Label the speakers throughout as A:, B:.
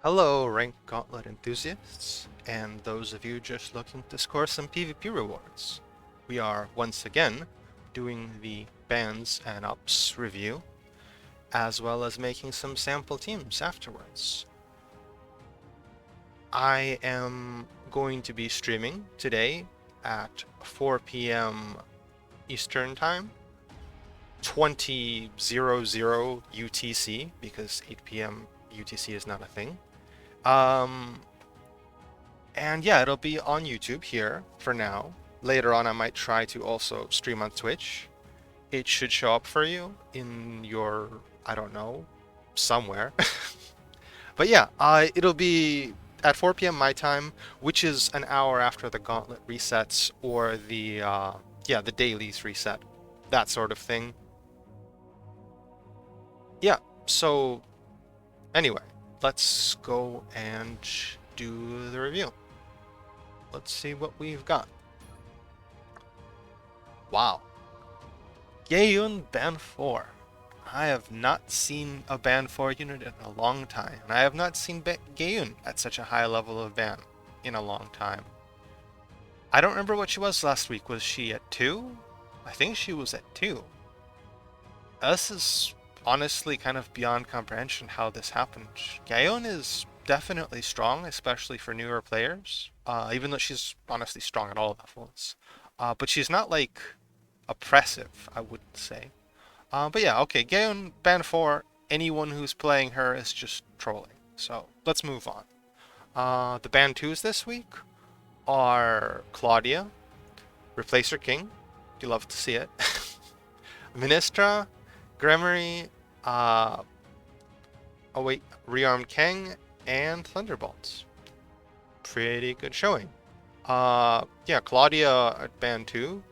A: Hello, ranked Gauntlet enthusiasts, and those of you just looking to score some PvP rewards. We are once again doing the bans and ups review, as well as making some sample teams afterwards. I am going to be streaming today at 4 p.m. Eastern Time, 20:00 UTC, because 8 p.m. UTC is not a thing. Um, And yeah, it'll be on YouTube here for now. Later on, I might try to also stream on Twitch. It should show up for you in your, I don't know, somewhere. But yeah, it'll be at 4 p.m. my time, which is an hour after the Gauntlet resets or the dailies reset, that sort of thing. Yeah, so anyway, let's go and do the review. Let's see what we've got. Wow. Gayun Ban 4. I have not seen a Ban 4 unit in a long time, and I have not seen Gayun at such a high level of ban in a long time. I don't remember what she was last week. Was she at 2? I think she was at 2. This is honestly kind of beyond comprehension how this happened. Gayun is definitely strong, especially for newer players, even though she's honestly strong at all levels. But she's not like oppressive, I would say. But yeah, okay, Gaon Ban 4, anyone who's playing her is just trolling. So let's move on. The Ban 2s this week are Claudia, Replacer King, you love to see it, Ministra, Gremory, Rearmed Kang, and Thunderbolts. Pretty good showing. Yeah, Claudia at Ban 2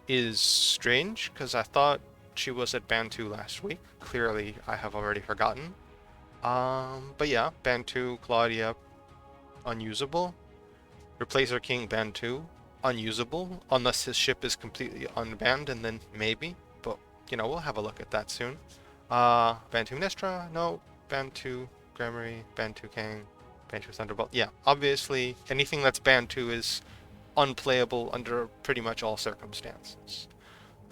A: is strange, because I thought she was at Ban 2 last week. Clearly, I have already forgotten. But yeah, Ban 2, Claudia, unusable. Replacer King, Ban 2, unusable, unless his ship is completely unbanned, and then maybe. But, we'll have a look at that soon. Ban 2 Ministra, no. Ban 2 Gremory, Ban 2 Kang, Ban 2 Thunderbolt. Yeah, obviously, anything that's Ban 2 is unplayable under pretty much all circumstances.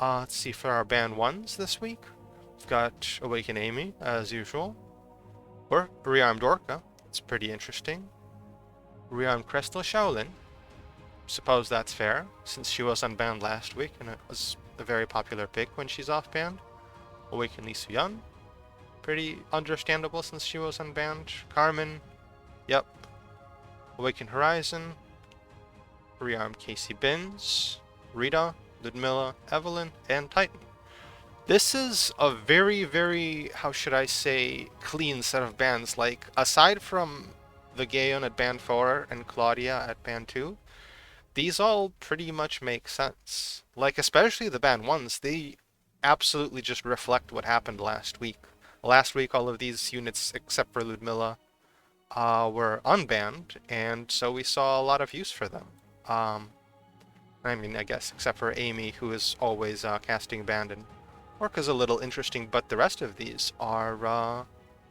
A: Let's see, for our Ban 1s this week, we've got Awaken Amy, as usual. Or Rearmed Orca, it's pretty interesting. Rearmed Crystal Shaolin, suppose that's fair, since she was unbanned last week and it was a very popular pick when she's off-banned. Awaken Lee Soo-yun, pretty understandable since she was unbanned. Carmen, yep. Awaken Horizon, Rearmed Casey Binns, Rita, Ludmilla, Evelyn, and Titan. This is a very, very, how should I say, clean set of bans. Like, aside from the Gaon at Ban 4 and Claudia at Ban 2, these all pretty much make sense. Like, especially the Ban 1s, they absolutely just reflect what happened last week. Last week, all of these units, except for Ludmilla, were unbanned, and so we saw a lot of use for them. I mean, I guess, except for Amy, who is always casting banned, and Orca's a little interesting, but the rest of these are,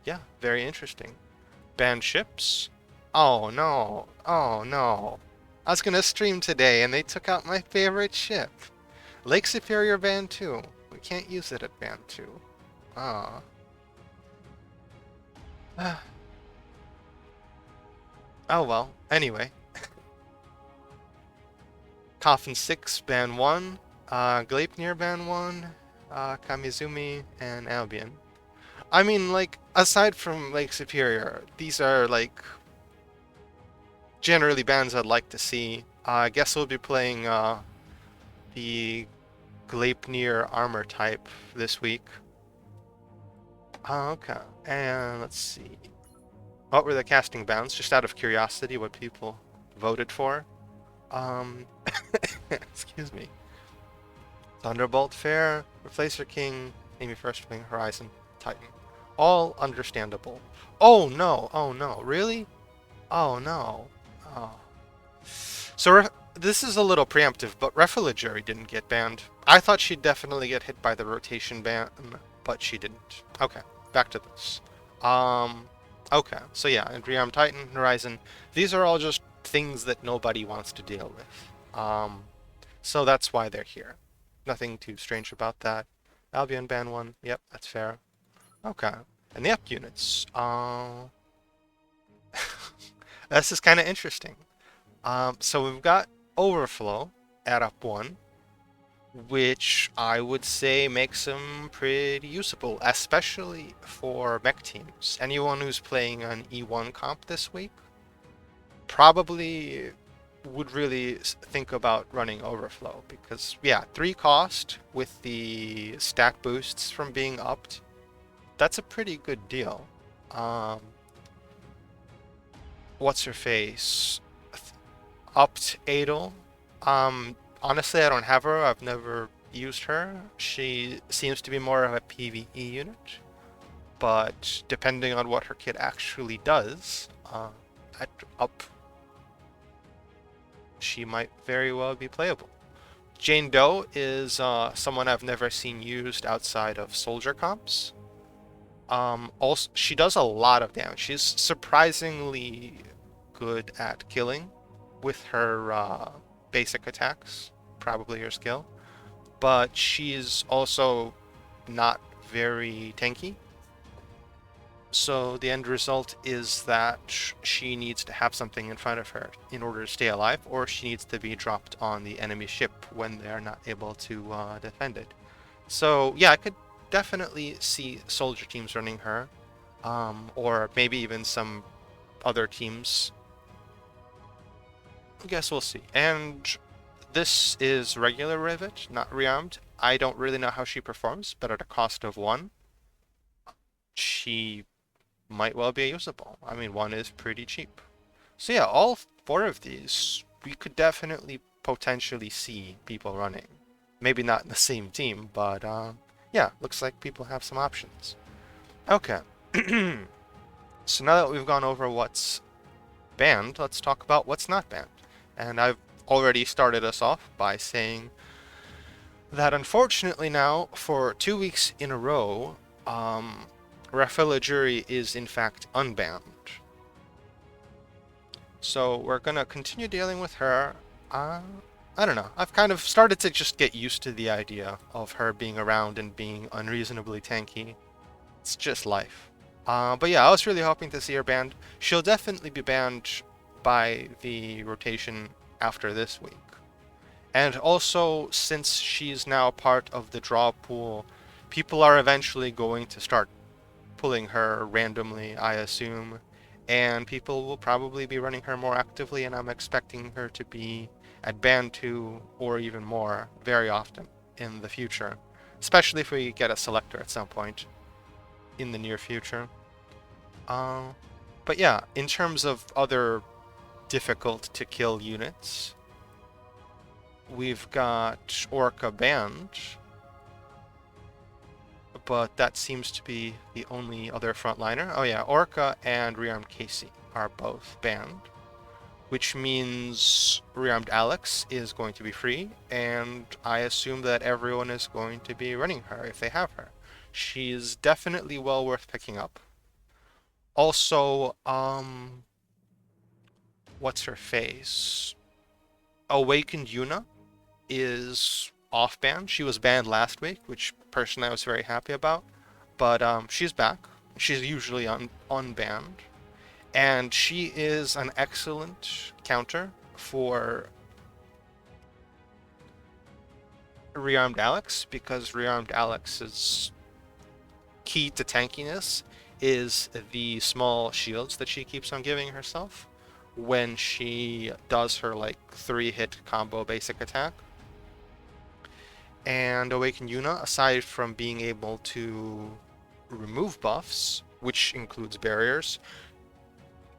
A: yeah, very interesting. Banned ships? Oh no, oh no. I was gonna stream today, and they took out my favorite ship. Lake Superior Ban 2. We can't use it at Ban 2. Ah. Oh well, anyway. Coffin 6, Ban 1, Gleipnir Ban 1, Kamizumi, and Albion. I mean, like, aside from Lake Superior, these are, like, generally bans I'd like to see. I guess we'll be playing, the Gleipnir armor type this week. Okay, and let's see. What were the casting bounds? Just out of curiosity, what people voted for. Excuse me. Thunderbolt Fair, Replacer King, Amy First Wing, Horizon, Titan. All understandable. Oh no, really? Oh no. Oh. So this is a little preemptive, but Refiliguri didn't get banned. I thought she'd definitely get hit by the rotation ban, but she didn't. Okay, back to this. Okay, so yeah, and Rearmed Titan, Horizon, these are all just things that nobody wants to deal with. So that's why they're here. Nothing too strange about that. Albion ban 1, yep, that's fair. Okay, and the up units. This is kind of interesting. So we've got Overflow at up 1, which I would say makes him pretty usable, especially for mech teams. Anyone who's playing an E1 comp this week probably would really think about running Overflow because, yeah, 3 cost with the stat boosts from being upped, that's a pretty good deal. Um, what's her face? Upped Adel. Honestly, I don't have her. I've never used her. She seems to be more of a PvE unit, but depending on what her kit actually does, at up, she might very well be playable. Jane Doe is someone I've never seen used outside of soldier comps. Also, she does a lot of damage. She's surprisingly good at killing with her basic attacks, probably her skill. But she's also not very tanky. So the end result is that she needs to have something in front of her in order to stay alive, or she needs to be dropped on the enemy ship when they're not able to defend it. So yeah, I could definitely see soldier teams running her, or maybe even some other teams. I guess we'll see. And this is regular Rivet, not Rearmed. I don't really know how she performs, but at a cost of 1, she might well be usable. I mean, 1 is pretty cheap. So yeah, all 4 of these, we could definitely potentially see people running. Maybe not in the same team, but yeah, looks like people have some options. Okay. So now that we've gone over what's banned, let's talk about what's not banned. And I've already started us off by saying that unfortunately now, for 2 weeks in a row, Raffaella Jury is in fact unbanned. So we're gonna continue dealing with her. I don't know. I've kind of started to just get used to the idea of her being around and being unreasonably tanky. It's just life. But yeah, I was really hoping to see her banned. She'll definitely be banned by the rotation after this week. And also, since she's now part of the draw pool, people are eventually going to start pulling her randomly, I assume. And people will probably be running her more actively, and I'm expecting her to be at band 2 or even more very often in the future. Especially if we get a selector at some point in the near future. But yeah, in terms of other difficult to kill units, we've got Orca banned, but that seems to be the only other frontliner. Oh yeah, Orca and Rearmed Casey are both banned, which means Rearmed Alex is going to be free, and I assume that everyone is going to be running her if they have her. She's definitely well worth picking up. Also, what's her face? Awakened Yuna is off ban. She was banned last week, which personally I was very happy about. But she's back. She's usually unbanned. And she is an excellent counter for Rearmed Alex, because Rearmed Alex's key to tankiness is the small shields that she keeps on giving herself when she does her like 3-hit combo basic attack. And Awaken Yuna, aside from being able to remove buffs, which includes barriers,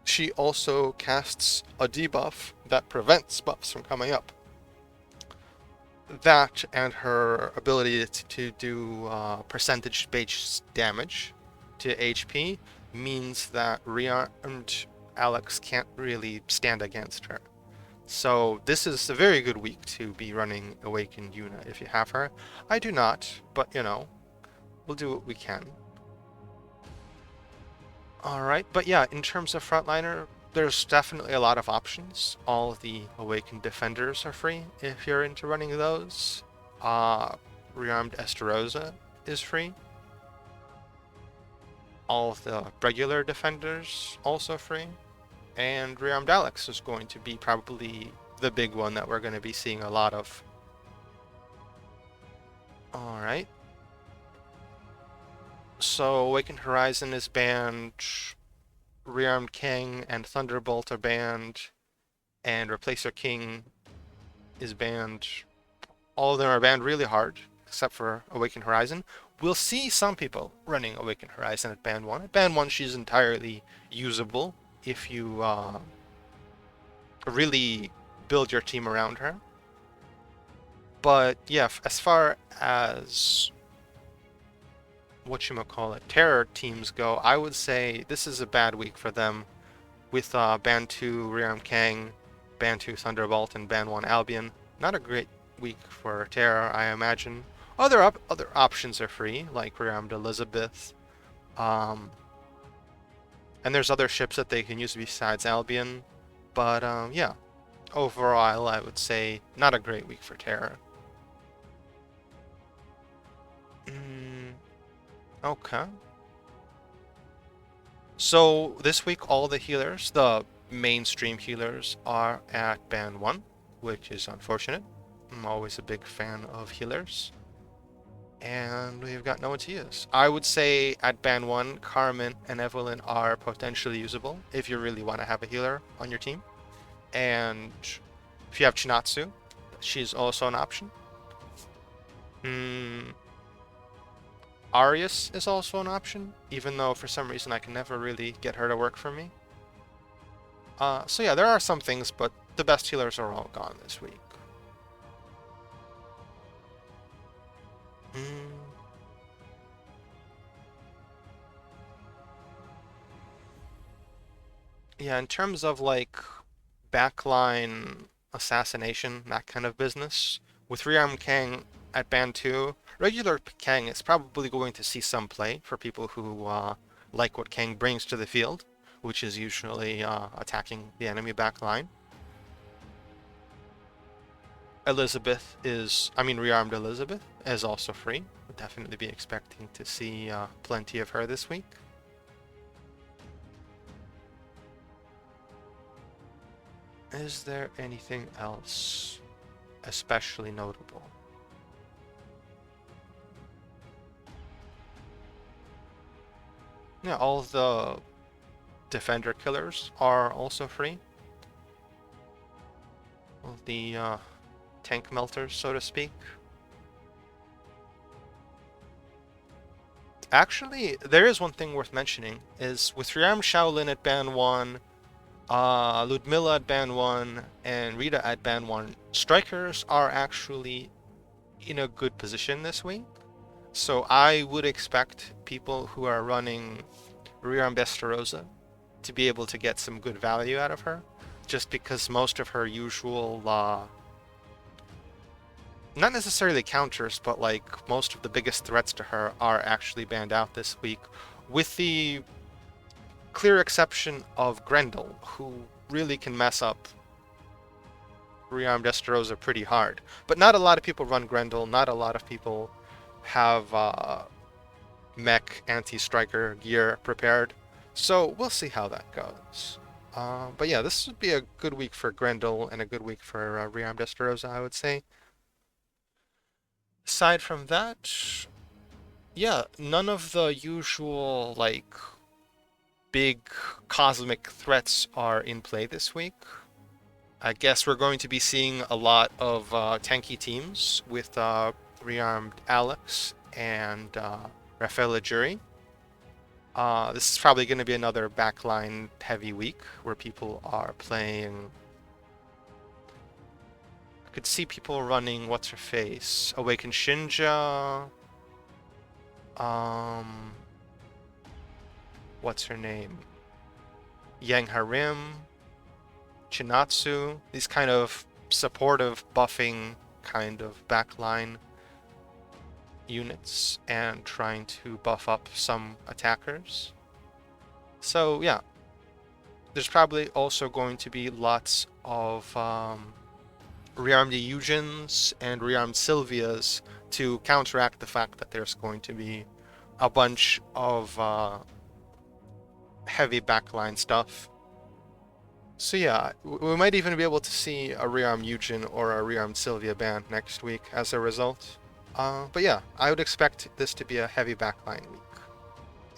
A: she also casts a debuff that prevents buffs from coming up. That and her ability to do percentage-based damage to HP means that Rearmed Alex can't really stand against her. So this is a very good week to be running Awakened Yuna if you have her. I do not, but you know, we'll do what we can. Alright, but yeah, in terms of frontliner, there's definitely a lot of options. All of the Awakened Defenders are free if you're into running those. Rearmed Esterosa is free. All of the regular Defenders also free. And Rearmed Alex is going to be probably the big one that we're going to be seeing a lot of. Alright. So Awakened Horizon is banned. Rearmed King and Thunderbolt are banned. And Replacer King is banned. All of them are banned really hard, except for Awakened Horizon. We'll see some people running Awakened Horizon at band 1. At band 1, she's entirely usable if you really build your team around her. But yeah, as far as whatchamacallit, terror teams go, I would say this is a bad week for them with band 2 Rearmed Kang, band 2 Thunderbolt, and band 1 Albion. Not a great week for terror, I imagine. Other options are free, like Rearmed Elizabeth. And there's other ships that they can use besides Albion. But yeah, overall, I would say not a great week for terror. Okay. So this week, all the healers, the mainstream healers, are at band 1, which is unfortunate. I'm always a big fan of healers. And we've got no Matias. I would say at band 1, Carmen and Evelyn are potentially usable if you really want to have a healer on your team. And if you have Chinatsu, she's also an option. Arius is also an option, even though for some reason I can never really get her to work for me. So yeah, there are some things, but the best healers are all gone this week. Yeah, in terms of like backline assassination, that kind of business, with Rearmed Kang at band 2, regular Kang is probably going to see some play for people who like what Kang brings to the field, which is usually attacking the enemy backline. Rearmed Elizabeth is also free. Would definitely be expecting to see plenty of her this week. Is there anything else especially notable? Yeah, all the defender killers are also free. All the tank melters, so to speak. Actually, there is one thing worth mentioning, is with Rearmed Shaolin at band 1, Ludmilla at band 1, and Rita at band 1, strikers are actually in a good position this week. So I would expect people who are running Rearmed Esterosa to be able to get some good value out of her, just because most of her usual, not necessarily counters, but like most of the biggest threats to her are actually banned out this week, with the clear exception of Grendel, who really can mess up Rearmed Esterosa pretty hard. But not a lot of people run Grendel, not a lot of people have mech anti-striker gear prepared. So we'll see how that goes. But yeah, this would be a good week for Grendel and a good week for Rearmed Esterosa, I would say. Aside from that, yeah, none of the usual, like, big cosmic threats are in play this week. I guess we're going to be seeing a lot of tanky teams with Rearmed Alex and Rafaela Jury. This is probably going to be another backline heavy week where people are playing. I could see people running what's her face, Awakened Shinja. What's her name? Yang Harim, Chinatsu. These kind of supportive buffing kind of backline units and trying to buff up some attackers. So yeah, there's probably also going to be lots of rearmed Eugens and rearmed Sylvias to counteract the fact that there's going to be a bunch of heavy backline stuff. So yeah, we might even be able to see a rearmed Eugen or a rearmed Sylvia band next week as a result. But yeah, I would expect this to be a heavy backline week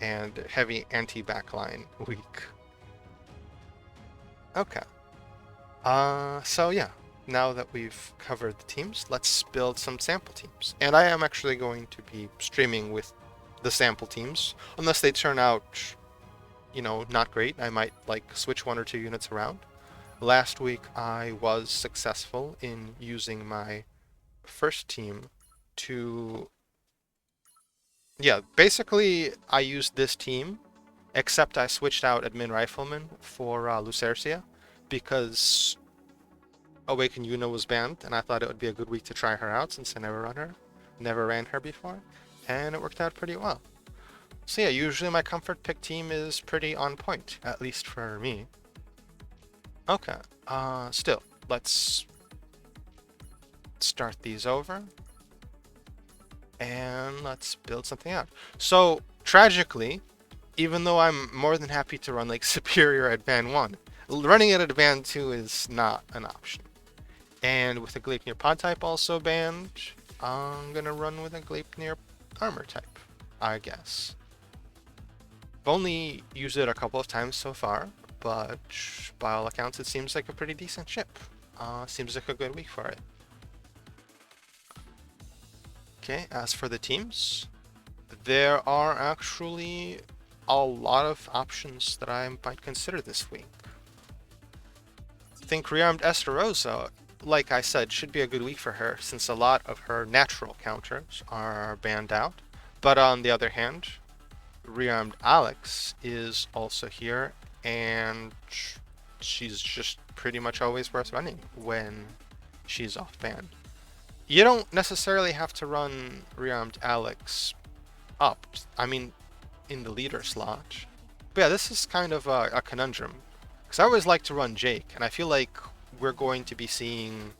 A: and heavy anti-backline week. Okay. So yeah, now that we've covered the teams, let's build some sample teams. And I am actually going to be streaming with the sample teams, unless they turn out, you know, not great. I might like switch 1 or 2 units around. Last week I was successful in using my first team to, yeah, basically I used this team, except I switched out Admin Rifleman for Lucercia, because Awakened Yuna was banned, and I thought it would be a good week to try her out since I never ran her before, and it worked out pretty well. So yeah, usually my comfort pick team is pretty on point, at least for me. Okay, still, let's start these over, and let's build something out. So, tragically, even though I'm more than happy to run like Superior at Band 1, running it at Band 2 is not an option. And with a Gleipnir pod type also banned, I'm gonna run with a Gleipnir armor type, I guess. I've only used it a couple of times so far, but by all accounts it seems like a pretty decent ship. Seems like a good week for it. Okay, as for the teams, there are actually a lot of options that I might consider this week. I think Rearmed Esterosa, like I said, should be a good week for her, since a lot of her natural counters are banned out. But on the other hand, Rearmed Alex is also here, and she's just pretty much always worth running when she's off ban. You don't necessarily have to run Rearmed Alex up, I mean, in the leader slot. But yeah, this is kind of a conundrum, because I always like to run Jake, and I feel like we're going to be seeing...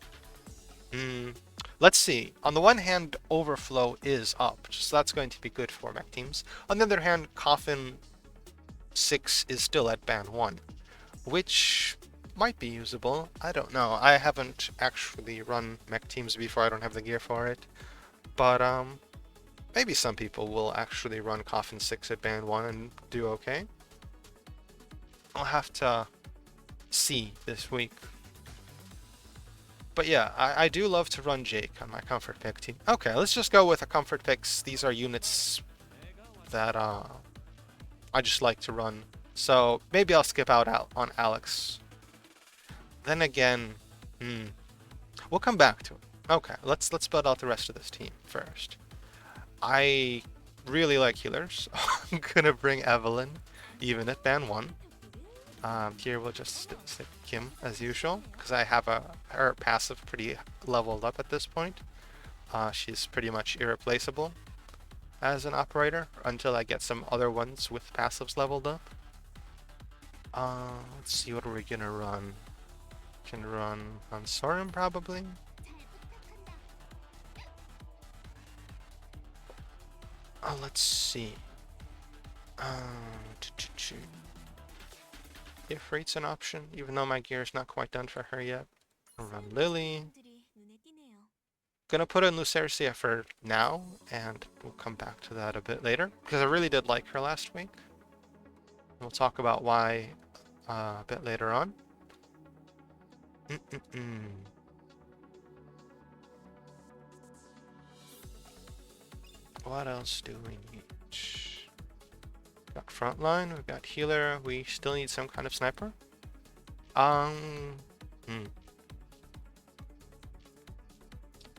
A: let's see. On the one hand, Overflow is up, so that's going to be good for mech teams. On the other hand, Coffin 6 is still at ban 1, which might be usable. I don't know. I haven't actually run mech teams before. I don't have the gear for it. But maybe some people will actually run Coffin 6 at ban 1 and do okay. I'll have to see this week. But yeah, I do love to run Jake on my comfort pick team. Okay, let's just go with a comfort picks. These are units that I just like to run. So maybe I'll skip out on Alex. Then again, we'll come back to it. Okay, let's build out the rest of this team first. I really like healers. I'm gonna bring Evelyn, even at ban 1. Here we'll just stick Kim as usual, because I have her passive pretty leveled up at this point. She's pretty much irreplaceable as an operator until I get some other ones with passives leveled up. Let's see, what are we gonna run? Can run on Sorum probably. Oh, let's see. If rate's an option, even though my gear is not quite done for her yet. I'll run Lily. Gonna put in Lucercia for now, and we'll come back to that a bit later, because I really did like her last week. We'll talk about why a bit later on. What else do we need? We've got frontline, we've got healer, we still need some kind of sniper.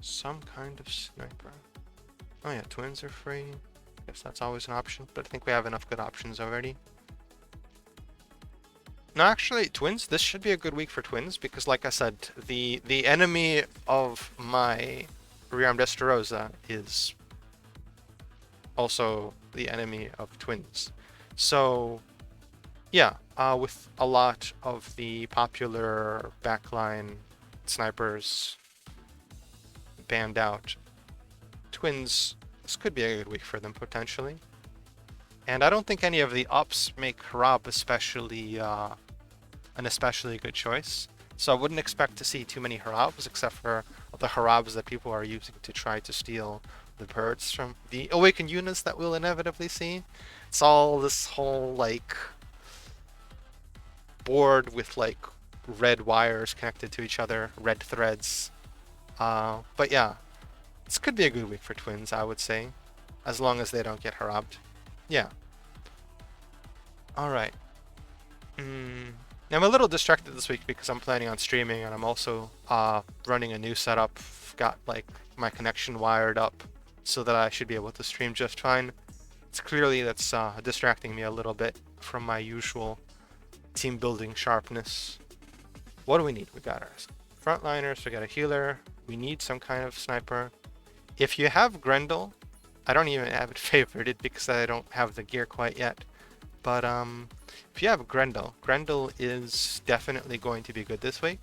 A: Some kind of sniper. Oh yeah, twins are free. Guess that's always an option, but I think we have enough good options already. No, actually, twins, this should be a good week for twins, because like I said, the enemy of my Rearmed Esterosa is also the enemy of twins. So yeah, with a lot of the popular backline snipers banned out, Twins, this could be a good week for them potentially. And I don't think any of the ups make Harab an especially good choice. So I wouldn't expect to see too many Harabs, except for the Harabs that people are using to try to steal the birds from the awakened units that we'll inevitably see. It's all this whole like board with like red wires connected to each other, red threads. But yeah, this could be a good week for Twins, I would say, as long as they don't get Harabbed. Yeah. All right. I'm a little distracted this week because I'm planning on streaming and I'm also running a new setup. Got like my connection wired up so that I should be able to stream just fine. It's clearly that's distracting me a little bit from my usual team building sharpness. What do we need? We got our frontliners, we got a healer, we need some kind of sniper. If you have Grendel, I don't even have it favorited because I don't have the gear quite yet. But if you have Grendel, Grendel is definitely going to be good this week,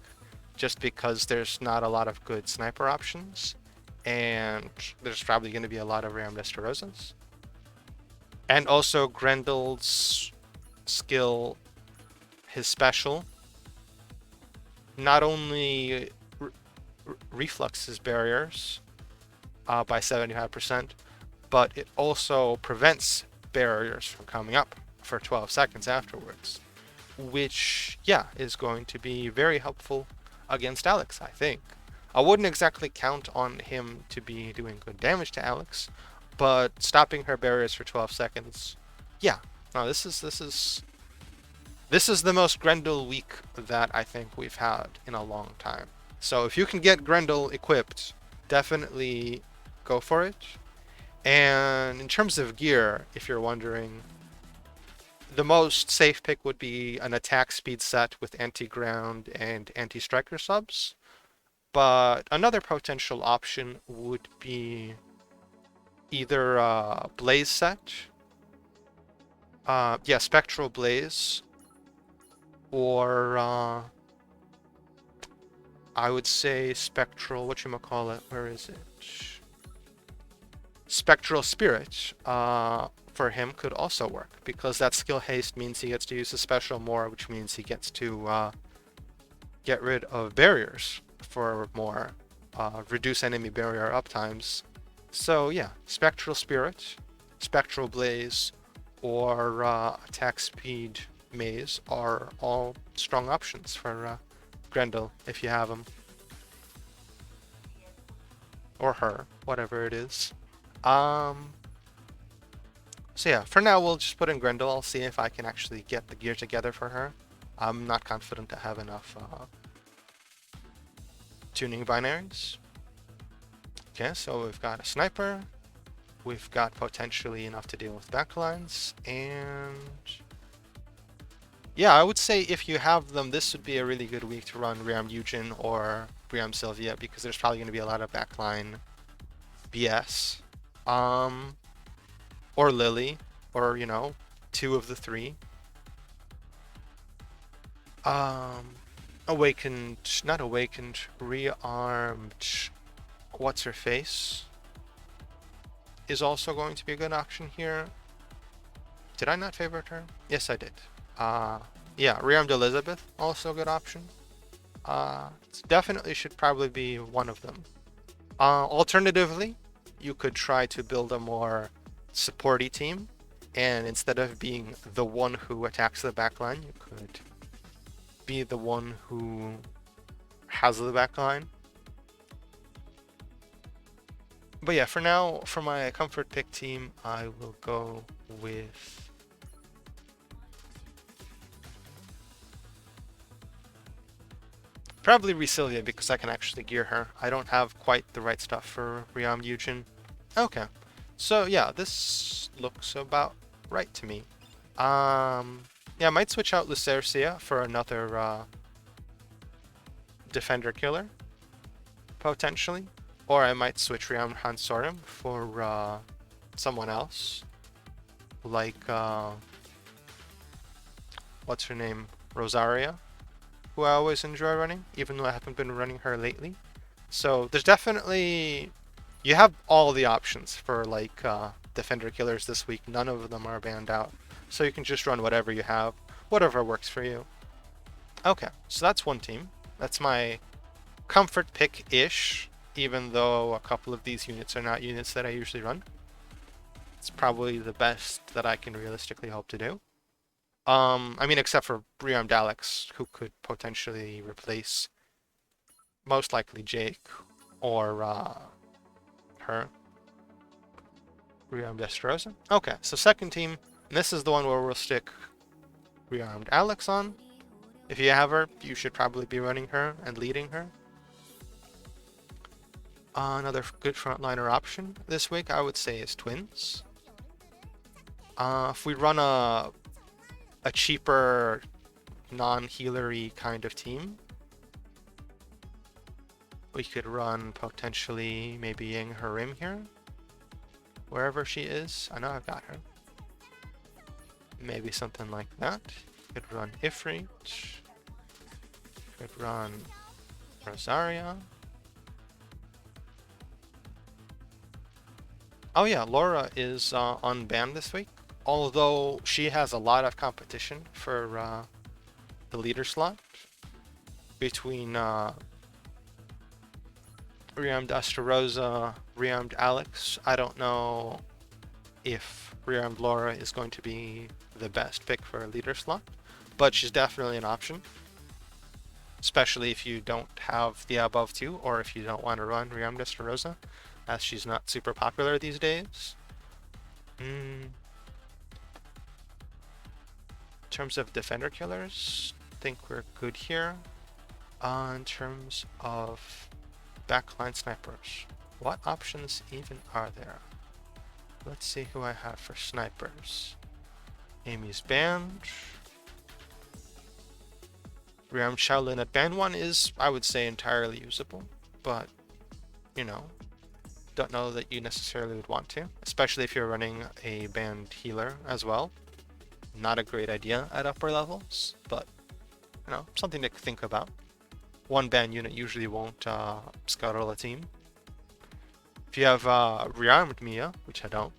A: just because there's not a lot of good sniper options, and there's probably going to be a lot of Rearmed Destarosas. And also Grendel's skill, his special, not only refluxes barriers by 75%, but it also prevents barriers from coming up for 12 seconds afterwards, which, yeah, is going to be very helpful against Alex, I think. I wouldn't exactly count on him to be doing good damage to Alex, but stopping her barriers for 12 seconds, yeah. No, this is the most Grendel week that I think we've had in a long time. So if you can get Grendel equipped, definitely go for it. And in terms of gear, if you're wondering, the most safe pick would be an attack speed set with anti-ground and anti-striker subs. But another potential option would be either a Blaze set, Spectral Blaze, or I would say Spectral, whatchamacallit, where is it? Spectral Spirit for him could also work, because that skill haste means he gets to use his special more, which means he gets to get rid of barriers for more, reduce enemy barrier uptimes. So yeah, Spectral Spirit, Spectral Blaze, or attack speed maze are all strong options for Grendel if you have him. Or her, whatever it is. So yeah, for now we'll just put in Grendel. I'll see if I can actually get the gear together for her. I'm not confident to have enough tuning binaries. Okay, so we've got a sniper. We've got potentially enough to deal with backlines, and yeah, I would say if you have them, this would be a really good week to run Rearmed Eugen or Rearmed Sylvia, because there's probably going to be a lot of backline BS. Or Lily, or, you know, two of the three. Not awakened, Rearmed, what's her face is also going to be a good option here. Did I not favorite her? Yes, I did. Yeah, Rearmed Elizabeth, also a good option. Definitely should probably be one of them. Alternatively, you could try to build a more supporty team, and instead of being the one who attacks the backline, you could be the one who has the backline. But yeah, for now, for my comfort pick team, I will go with probably Resilvia, because I can actually gear her. I don't have quite the right stuff for Rearmed Eugen. Okay. So yeah, this looks about right to me. Yeah, I might switch out Lucercia for another defender killer, potentially. Or I might switch Rearmed Hansorim for someone else. Like, what's her name, Rosaria, who I always enjoy running, even though I haven't been running her lately. So there's definitely, you have all the options for like defender killers this week. None of them are banned out, so you can just run whatever you have, whatever works for you. Okay, so that's one team. That's my comfort pick-ish, even though a couple of these units are not units that I usually run. It's probably the best that I can realistically hope to do. I mean, except for Rearmed Alex, who could potentially replace, most likely, Jake or her. Rearmed Esterosa. Okay, so second team, and this is the one where we'll stick Rearmed Alex on. If you have her, you should probably be running her and leading her. Another good frontliner option this week, I would say, is Twins. If we run a cheaper, non-healery kind of team, we could run potentially maybe Yang Harim here, wherever she is. I know I've got her. Maybe something like that. Could run Ifrit. Could run Rosaria. Oh yeah, Laura is unbanned this week, although she has a lot of competition for the leader slot between Rearmed Esterosa, Rearmed Alex. I don't know if Rearmed Laura is going to be the best pick for a leader slot, but she's definitely an option, especially if you don't have the above two, or if you don't want to run Rearmed Esterosa, as she's not super popular these days. In terms of defender killers, I think we're good here. In terms of backline snipers, what options even are there? Let's see who I have for snipers. Amy's banned. Rearmed Shaolin at band 1 is, I would say, entirely usable, but, you know, don't know that you necessarily would want to, especially if you're running a banned healer as well. Not a great idea at upper levels, but, you know, something to think about. One banned unit usually won't scuttle a team. If you have Rearmed Mia, which I don't,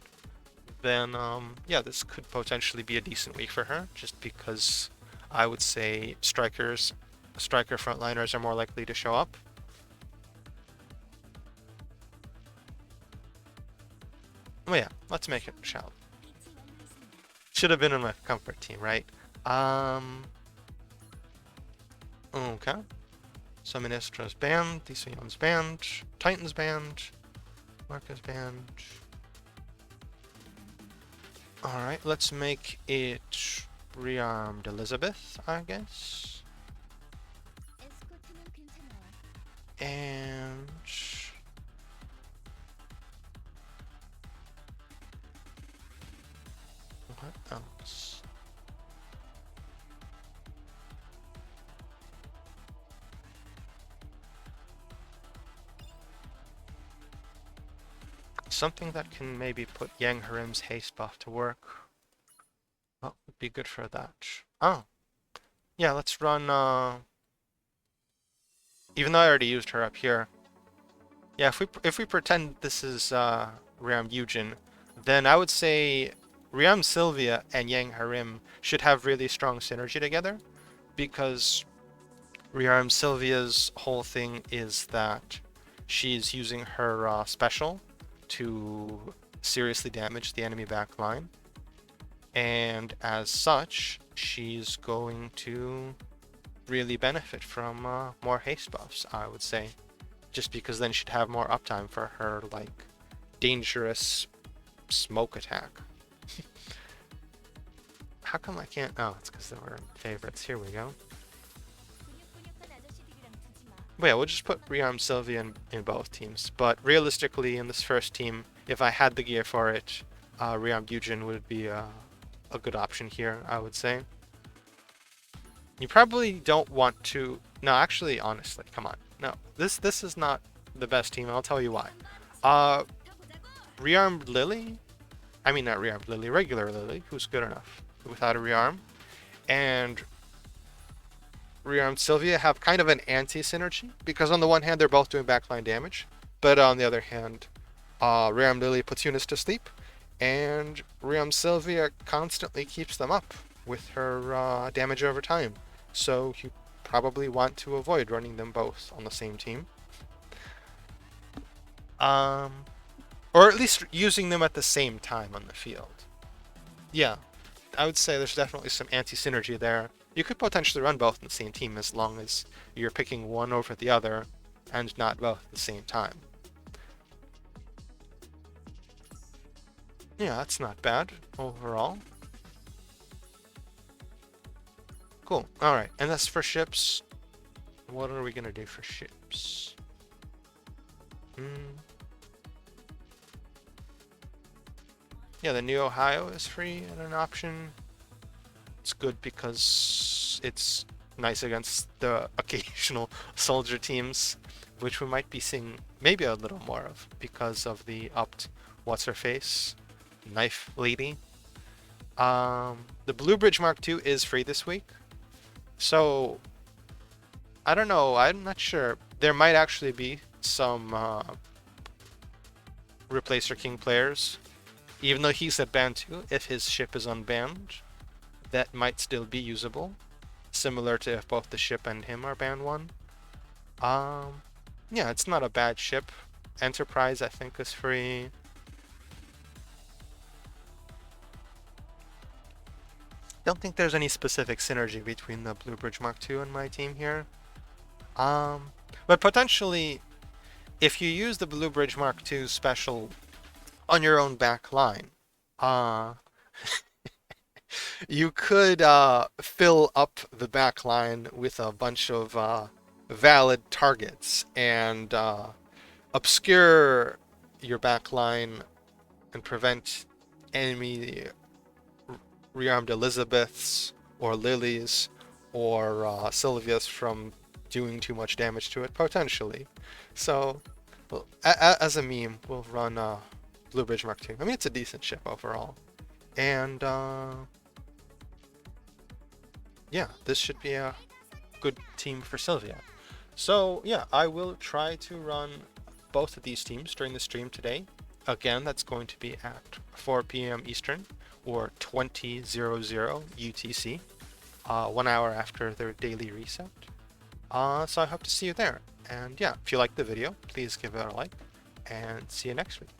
A: then yeah, this could potentially be a decent week for her, just because I would say striker frontliners are more likely to show up. Oh yeah, let's make it Shaolin. Should have been in my comfort team, right? Okay. So Ministro's banned, Thesion's banned, Titan's banned, Marca's banned. Alright, let's make it Rearmed Elizabeth, I guess. And what else? Something that can maybe put Yang Harim's haste buff to work. What would be good for that? Oh, yeah, let's run, even though I already used her up here. Yeah, if we pretend this is Rearmed Eugen, then I would say Rearmed Sylvia and Yang Harim should have really strong synergy together, because Rearmed Sylvia's whole thing is that she's using her special to seriously damage the enemy back line, and as such she's going to really benefit from more haste buffs, I would say, just because then she'd have more uptime for her like dangerous smoke attack. How come I can't? Oh, it's because they were favorites. Here we go. But yeah, we'll just put Rearmed Sylvia in both teams. But realistically, in this first team, if I had the gear for it, Rearmed Eugen would be a good option here, I would say. You probably don't want to... No, actually, honestly, come on. No, this is not the best team, and I'll tell you why. Rearmed Lily? I mean, not Rearmed Lily, regular Lily, who's good enough without a rearm. and Rearmed Sylvia have kind of an anti-synergy, because on the one hand they're both doing backline damage, but on the other hand, Rearmed Lily puts units to sleep, and Rearmed Sylvia constantly keeps them up with her damage over time. So you probably want to avoid running them both on the same team. Or at least using them at the same time on the field. Yeah, I would say there's definitely some anti-synergy there. You could potentially run both in the same team as long as you're picking one over the other and not both at the same time. Yeah, that's not bad overall. Cool. Alright, and that's for ships. What are we gonna do for ships? Yeah, the New Ohio is free and an option. It's good because it's nice against the occasional soldier teams, which we might be seeing maybe a little more of because of the upped what's-her-face knife lady. The Blue Bridge Mark II is free this week, so I don't know, I'm not sure. There might actually be some Replacer King players, even though he's at ban 2. If his ship is unbanned, that might still be usable, similar to if both the ship and him are ban 1. Yeah, it's not a bad ship. Enterprise, I think, is free. Don't think there's any specific synergy between the Blue Bridge Mark II and my team here. But potentially, if you use the Blue Bridge Mark II special on your own back line, you could fill up the back line with a bunch of valid targets and obscure your back line and prevent enemy rearmed Elizabeths or Lilies or Sylvias from doing too much damage to it, potentially. So, well, as a meme, we'll run Blue Bridge Mark II. I mean, it's a decent ship overall. And, yeah, this should be a good team for Sylvia. So, yeah, I will try to run both of these teams during the stream today. Again, that's going to be at 4 p.m. Eastern, or 20:00 UTC, 1 hour after their daily reset. So I hope to see you there. And yeah, if you liked the video, please give it a like, and see you next week.